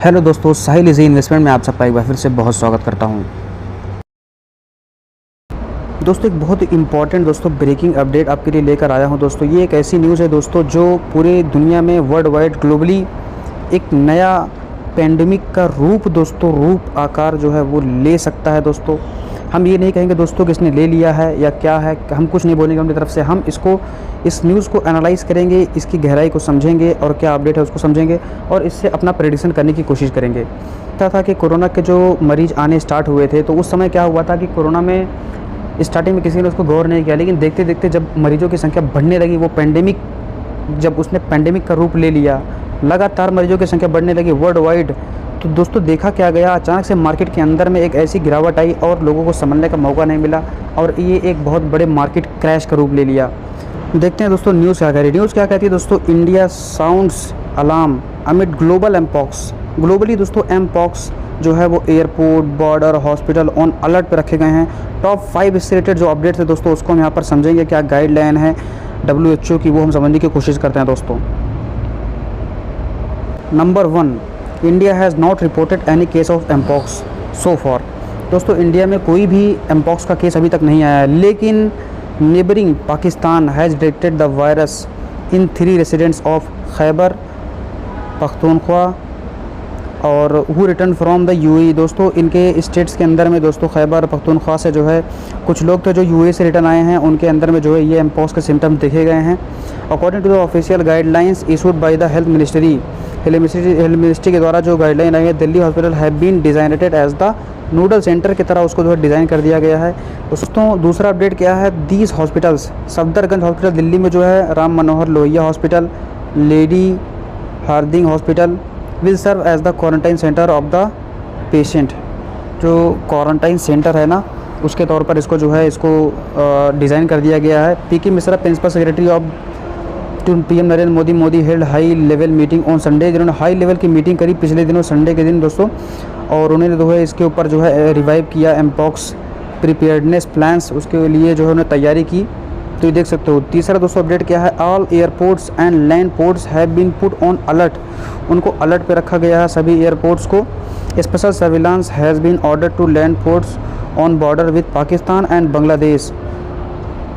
Hello दोस्तों, साहिल easy investment में आप सबका एक बार फिर से बहुत स्वागत करता हूं। दोस्तों, एक बहुत इंपॉर्टेंट दोस्तों ब्रेकिंग अपडेट आपके लिए लेकर आया हूं। दोस्तों, ये एक ऐसी न्यूज़ है दोस्तों जो पूरे दुनिया में वर्ल्ड वाइड ग्लोबली एक नया पेंडेमिक का रूप आकार जो है वो ले सकता है। दोस्तों, हम ये नहीं कहेंगे दोस्तों कि इसने ले लिया है या क्या है, हम कुछ नहीं बोलेंगे अपनी तरफ से। हम इस न्यूज़ को एनालाइज़ करेंगे, इसकी गहराई को समझेंगे और क्या अपडेट है उसको समझेंगे और इससे अपना प्रेडिक्शन करने की कोशिश करेंगे। था कि कोरोना के जो मरीज़ आने स्टार्ट हुए थे, तो उस समय क्या हुआ था कि कोरोना में स्टार्टिंग में किसी ने उसको गौर नहीं किया, लेकिन देखते देखते जब मरीजों की संख्या बढ़ने लगी, वो जब उसने पेंडेमिक का रूप ले लिया, लगातार मरीजों की संख्या बढ़ने लगी वर्ल्ड वाइड, तो दोस्तों देखा क्या गया, अचानक से मार्केट के अंदर में एक ऐसी गिरावट आई और लोगों को समझने का मौका नहीं मिला और ये एक बहुत बड़े मार्केट क्रैश का रूप ले लिया। देखते हैं दोस्तों न्यूज़ क्या कह रही है। न्यूज़ क्या कहती है दोस्तों, India sounds alarm amid global mpox. Globally दोस्तों एमपॉक्स जो है वो airport, border, hospital on alert पे रखे गए हैं। टॉप 5 इससे रिलेटेड जो अपडेट्स है दोस्तों उसको हम यहाँ पर समझेंगे, क्या गाइडलाइन है WHO की, वो हम समझने की कोशिश करते हैं। दोस्तों, number 1, India has not reported any case of mpox so for. दोस्तों, इंडिया में कोई भी एमपॉक्स का केस अभी तक नहीं आया है, लेकिन neighbouring Pakistan has detected the virus in 3 residents of Khyber Pakhtunkhwa और who return from the UAE। दोस्तों, इनके स्टेट्स के अंदर में दोस्तों खैबर पख्तूनख्वा से जो है कुछ लोग थे जो UAE से रिटर्न आए हैं, उनके अंदर में जो है ये एमपॉक्स के सिम्टम्स देखे गए हैं। According to the official guidelines issued by the health ministry के द्वारा जो गाइडलाइन आई है, Delhi hospital have been designated as the nodal centre की तरह उसको जो है डिज़ाइन कर दिया गया है। दोस्तों, दूसरा अपडेट क्या है, these hospitals, Safdarjung hospital Delhi में जो है, Ram Manohar Lohia hospital, Lady Hardinge hospital will serve as the quarantine centre of the patient. जो क्वारंटाइन सेंटर है ना, उसके तौर पर इसको जो है डिज़ाइन कर दिया गया है। PK Mishra, principal secretary of PM Narendra Modi held high level meeting on Sunday. जिन्होंने हाई लेवल की मीटिंग करी पिछले दिनों संडे के दिन दोस्तों, और उन्होंने जो है इसके ऊपर जो है रिवाइव किया एमपॉक्स प्रिपेयर्डनेस प्लान्स, उसके लिए जो है उन्होंने तैयारी की। तो ये देख सकते हो। तीसरा दोस्तों अपडेट क्या है, all airports and land ports have been put on alert. उनको अलर्ट पे रखा गया है सभी एयरपोर्ट्स को। Special surveillance has been order to land ports on border with Pakistan and Bangladesh.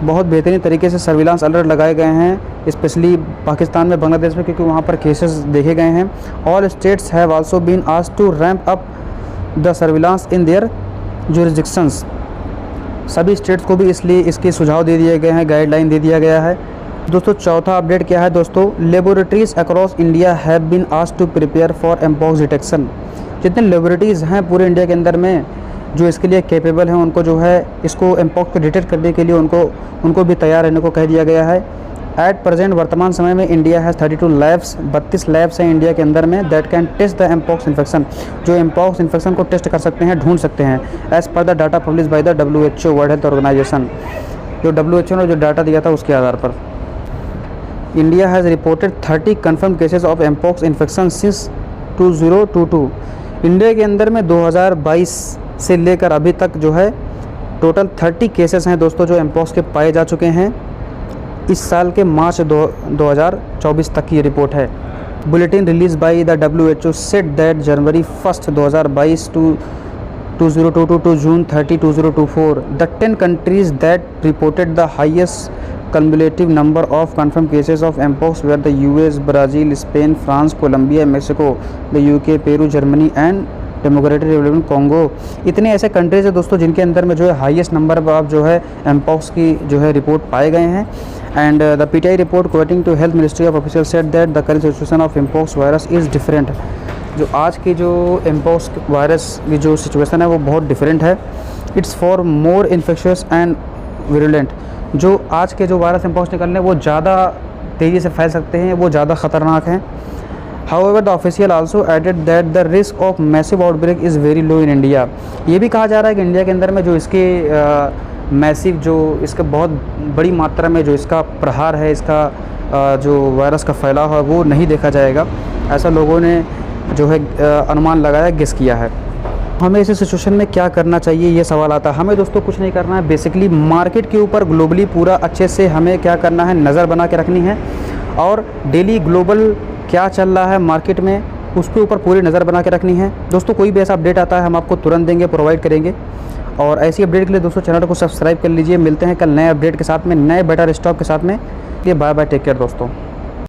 बहुत बेहतरीन तरीके से सर्विलांस अलर्ट लगाए गए हैं, स्पेशली पाकिस्तान में, बांग्लादेश में, क्योंकि वहाँ पर केसेस देखे गए हैं। All states have also been asked to ramp up the surveillance in their jurisdictions. सभी स्टेट्स को भी इसलिए इसके सुझाव दे दिए गए हैं, गाइडलाइन दे दिया गया है। दोस्तों, चौथा अपडेट क्या है दोस्तों, laboratories across India have been asked to prepare for mpox detection. जितने लेबोरेटरीज़ हैं पूरे इंडिया के अंदर में जो इसके लिए कैपेबल हैं, उनको जो है इसको एमपॉक्स को डिटेक्ट करने के लिए उनको भी तैयार रहने को कह दिया गया है। एट प्रेजेंट, वर्तमान समय में इंडिया हैज़ 32 लैब्स, 32 लैब्स हैं इंडिया के अंदर में that can test the mpox infection, जो एमपॉक्स इन्फेक्शन को टेस्ट कर सकते हैं, ढूंढ सकते हैं, as per the data publish by the WHO world health organisation. जो WHO ने जो डाटा दिया था उसके आधार पर India has reported 30 confirm cases of mpox infection since 2022। India के अंदर में 2022 से लेकर अभी तक जो है टोटल 30 केसेस हैं दोस्तों जो एमपॉक्स के पाए जा चुके हैं। इस साल के मार्च 2024 तक की रिपोर्ट है। Bulletin release by the WHO said that January 1, 2022 to 2022 to June 30, 2024 the 10 countries that reported the highest cumulative number of confirmed cases of mpox were the US, Brazil, Spain, France, Colombia, Mexico, the UK, Peru, Germany and democratic Republic Congo. इतने ऐसे countries है दोस्तों जिनके अंदर में जो है highest number of जो है एमपॉक्स की जो है रिपोर्ट पाए गए हैं। And the PTI report quoting to health ministry of official said that the current situation of mpox virus is different. जो आज की जो एमपॉक्स वायरस की जो सिचुएशन है वो बहुत डिफरेंट है। It's for more infectious and virulent. जो आज के जो वायरस एमपॉक्स निकलने वो ज़्यादा तेज़ी से फैल सकते हैं, वो ज़्यादा ख़तरनाक हैं। However, the official also added that the risk of massive outbreak is very low in India। ये भी कहा जा रहा है कि इंडिया के अंदर में जो इसके मैसिव जो इसका बहुत बड़ी मात्रा में जो इसका प्रहार है, इसका जो वायरस का फैलाव है वो नहीं देखा जाएगा, ऐसा लोगों ने जो है अनुमान लगाया, गेस किया है। हमें इस सिचुएशन में क्या करना चाहिए, ये सवाल आता है। हमें दोस्तों कुछ नहीं करना है, बेसिकली मार्केट के ऊपर ग्लोबली पूरा अच्छे से हमें क्या करना है, नज़र बना के रखनी है और डेली ग्लोबल क्या चल रहा है मार्केट में, उसके ऊपर पूरी नज़र बना के रखनी है। दोस्तों कोई भी ऐसा अपडेट आता है हम आपको तुरंत देंगे, प्रोवाइड करेंगे। और ऐसी अपडेट के लिए दोस्तों चैनल को सब्सक्राइब कर लीजिए। मिलते हैं कल नए अपडेट के साथ में, नए बेटर स्टॉक के साथ में। ये बाय बाय, टेक केयर दोस्तों।